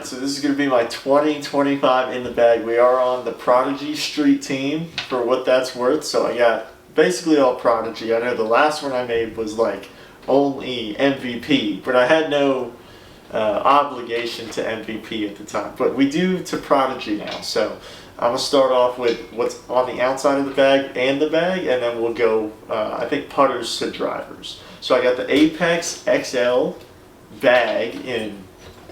Alright, so this is going to be my 2025 in the bag. We are on the Prodigy Street team for what that's worth. So I got basically all Prodigy. I know the last one I made was like only MVP, but I had no obligation to MVP at the time. But we do to Prodigy now. So I'm going to start off with what's on the outside of the bag, and then we'll go, I think, putters to drivers. So I got the Apex XL bag in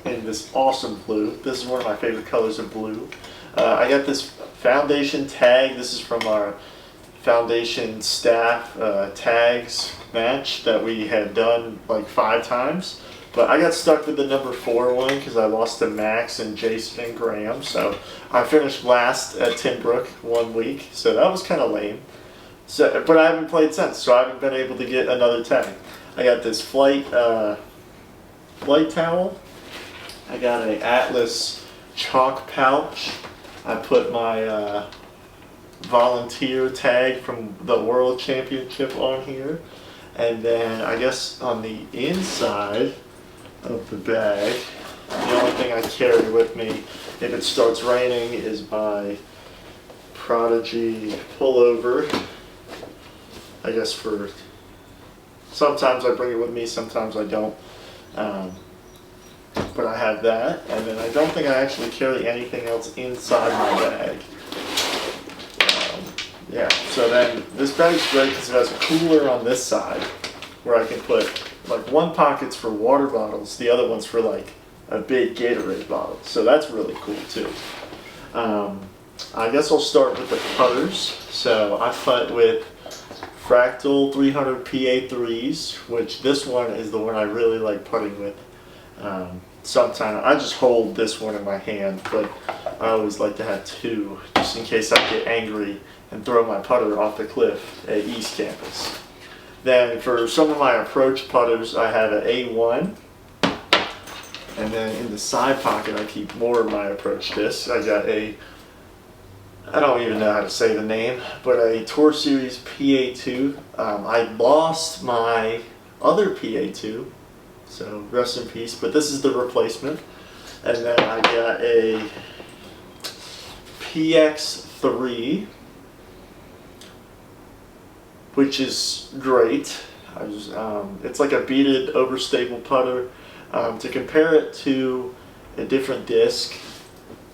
this awesome blue. This is one of my favorite colors of blue. I got this foundation tag. This is from our foundation staff tags match that we had done like 5 times. But I got stuck with the number 4 one because I lost to Max and Jason and Graham. So I finished last at Timbrook 1 week. So that was kind of lame. So, but I haven't played since, so I haven't been able to get another tag. I got this flight towel. I got an Atlas chalk pouch. I put my volunteer tag from the World Championship on here. And then I guess on the inside of the bag, the only thing I carry with me if it starts raining is my Prodigy pullover. I guess for sometimes I bring it with me, sometimes I don't. But I have that, and then I don't think I actually carry anything else inside my bag. Yeah, so then this bag's great because it has a cooler on this side where I can put, like, one pocket's for water bottles, the other one's for like a big Gatorade bottle. So that's really cool too. I guess I'll start with the putters. So I putt with Fractal 300 PA3s, which this one is the one I really like putting with. Sometimes I just hold this one in my hand, but I always like to have 2 just in case I get angry and throw my putter off the cliff at East Campus. Then for some of my approach putters, I have an A1, and then in the side pocket I keep more of my approach discs. I got a, I don't even know how to say the name, but a Tour Series PA2. I lost my other PA2, so rest in peace, but this is the replacement. And then I got a PX3, which is great. It's like a beaded overstable putter. To compare it to a different disc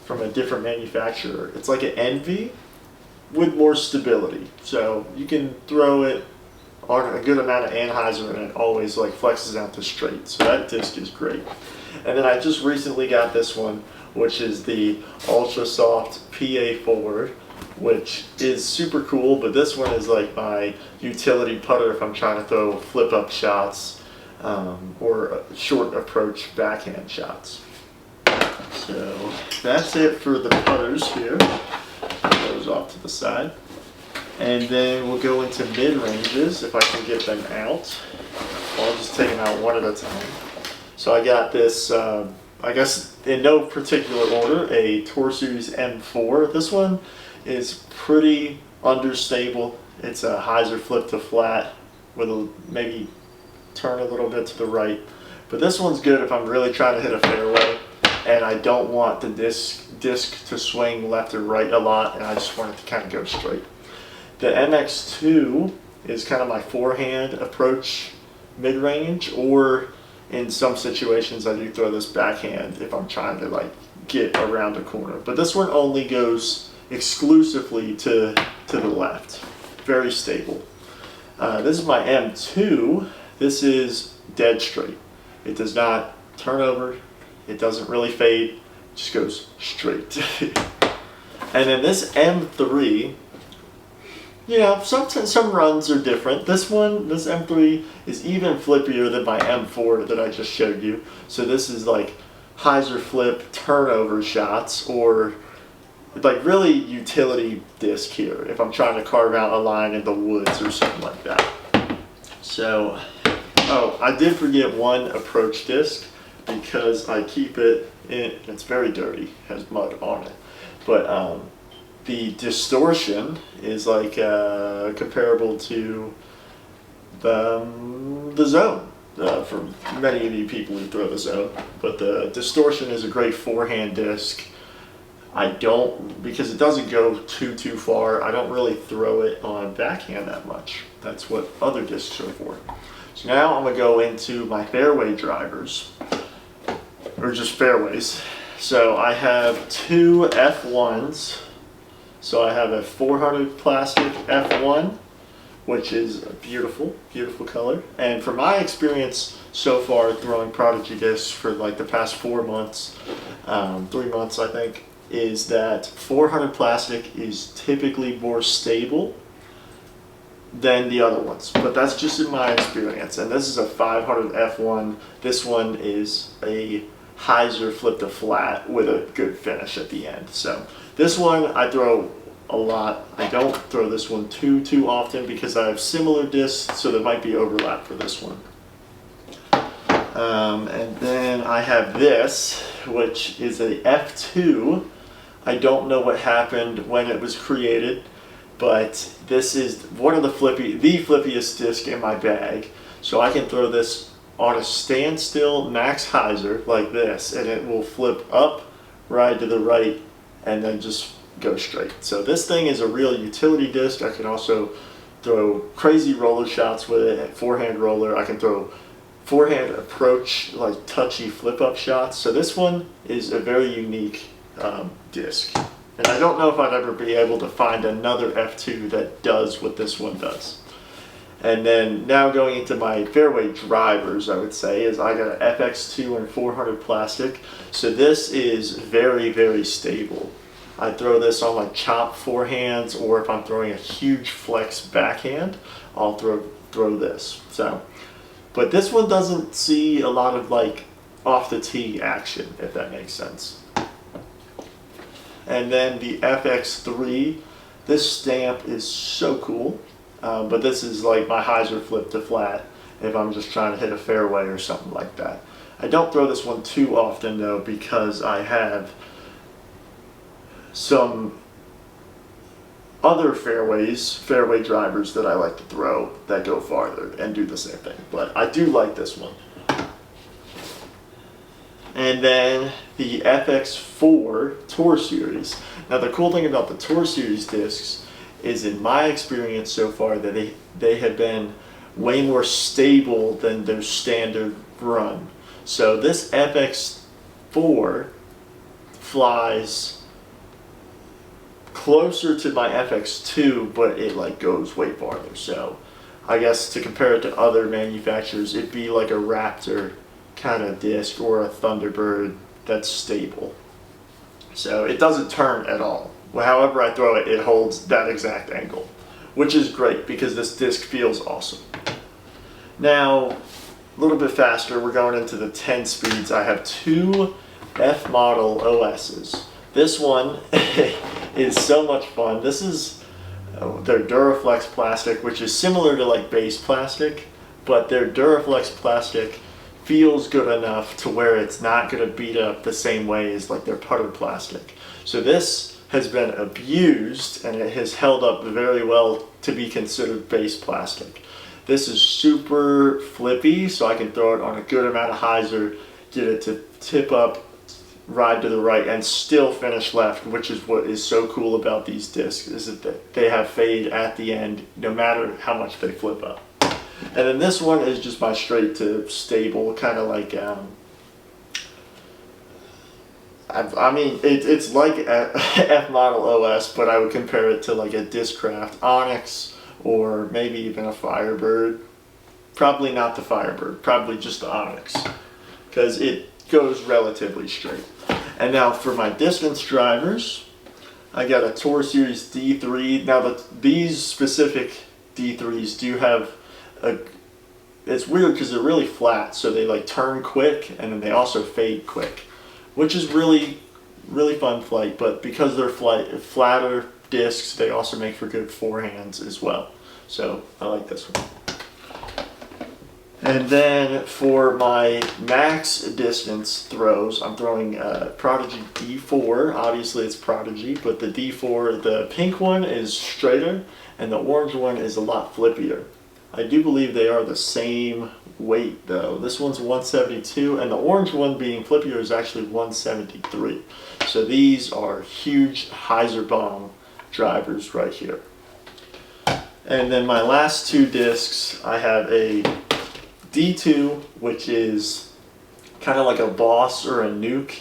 from a different manufacturer, it's like an Envy with more stability. So you can throw it on a good amount of anhyzer and it always like flexes out to straight. So that disc is great. And then I just recently got this one, which is the Ultra Soft PA4, which is super cool, but this one is like my utility putter if I'm trying to throw flip up shots or short approach backhand shots. So that's it for the putters here. Put those off to the side. And then we'll go into mid-ranges if I can get them out. I'll just take them out one at a time. So I got this, I guess in no particular order, a Tour Series M4. This one is pretty understable. It's a hyzer flip to flat with a maybe turn a little bit to the right. But this one's good if I'm really trying to hit a fairway and I don't want the disc to swing left or right a lot, and I just want it to kind of go straight. The MX2 is kind of my forehand approach mid-range, or in some situations I do throw this backhand if I'm trying to like get around a corner. But this one only goes exclusively to the left. Very stable. This is my M2. This is dead straight. It does not turn over. It doesn't really fade. It just goes straight. And then this M3, you know, some runs are different. This M3 is even flippier than my M4 that I just showed you. So this is like hyzer flip turnover shots, or like really utility disc here if I'm trying to carve out a line in the woods or something like that. So, oh, I did forget one approach disc because I keep it in, it's very dirty, has mud on it. But the distortion is like comparable to the zone. for many of you people who throw the zone. But the distortion is a great forehand disc. I don't, because it doesn't go too far, I don't really throw it on backhand that much. That's what other discs are for. So now I'm going to go into my fairway drivers, or just fairways. So I have two F1s. So I have a 400 plastic F1, which is a beautiful, beautiful color. And from my experience so far throwing Prodigy discs for like the past 4 months, 3 months I think, is that 400 plastic is typically more stable than the other ones. But that's just in my experience. And this is a 500 F1. This one is a hyzer flip to flat with a good finish at the end. So this one I throw a lot. I don't throw this one too often because I have similar discs, so there might be overlap for this one. And then I have this, which is a F2. I don't know what happened when it was created, but this is one of the flippiest disc in my bag. So I can throw this on a standstill max hyzer like this, and it will flip up, ride to the right, and then just go straight. So this thing is a real utility disc. I can also throw crazy roller shots with it, forehand roller. I can throw forehand approach, like touchy flip up shots. So this one is a very unique disc. And I don't know if I'd ever be able to find another F2 that does what this one does. And then now going into my fairway drivers, I would say, is I got an FX2 and 400 plastic. So this is very, very stable. I throw this on like chop forehands, or if I'm throwing a huge flex backhand, I'll throw this. So, but this one doesn't see a lot of like off the tee action, if that makes sense. And then the FX3, this stamp is so cool, but this is like my hyzer flip to flat if I'm just trying to hit a fairway or something like that. I don't throw this one too often though, because I have some other fairway drivers that I like to throw that go farther and do the same thing. But I do like this one. And then the FX4 Tour Series. Now the cool thing about the Tour Series discs is, in my experience so far, that they have been way more stable than their standard run. So this FX4 flies closer to my FX2, but it like goes way farther. So I guess to compare it to other manufacturers, it'd be like a Raptor kind of disc or a Thunderbird that's stable. So it doesn't turn at all. However I throw it, it holds that exact angle, which is great because this disc feels awesome. Now, a little bit faster, we're going into the 10 speeds. I have two F model OSs. This one is so much fun. This is their Duraflex plastic, which is similar to like base plastic, but their Duraflex plastic feels good enough to where it's not going to beat up the same way as like their putter plastic. So this has been abused and it has held up very well to be considered base plastic. This is super flippy, so I can throw it on a good amount of hyzer, get it to tip up, ride to the right, and still finish left, which is what is so cool about these discs, is that they have fade at the end no matter how much they flip up. And then this one is just my straight to stable, kind of like, I mean, it's like a F model OS, but I would compare it to like a Discraft Onyx, or maybe even a Firebird. Probably not the Firebird, probably just the Onyx, because it goes relatively straight. And now for my distance drivers, I got a Tour Series D3. Now these specific D3s do have it's weird because they're really flat, so they like turn quick and then they also fade quick, which is really fun flight. But because they're flatter discs, they also make for good forehands as well. So I like this one. And then for my max distance throws, I'm throwing Prodigy D4. Obviously it's Prodigy, but the D4, the pink one is straighter and the orange one is a lot flippier. I do believe they are the same weight though. This one's 172, and the orange one being flippier is actually 173. So these are huge Heiserbomb drivers right here. And then my last two discs, I have a D2, which is kind of like a Boss or a Nuke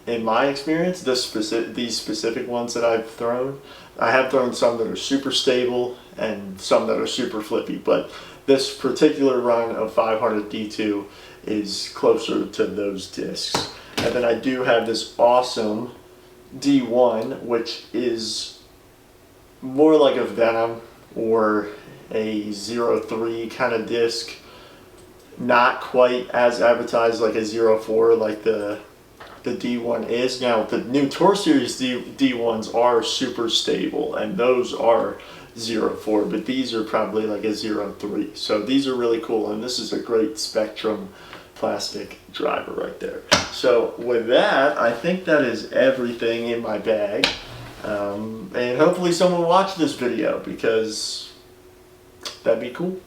in my experience. These specific ones that I've thrown. I have thrown some that are super stable and some that are super flippy, but this particular run of 500 D2 is closer to those discs. And then I do have this awesome D1, which is more like a Venom or a 03 kind of disc. Not quite as advertised like a 04 like the D1 is. Now the new Tour Series D1s are super stable, and those are 04, but these are probably like a 03. So these are really cool, and this is a great Spectrum plastic driver right there. So with that, I think that is everything in my bag. And hopefully someone will watch this video, because that'd be cool.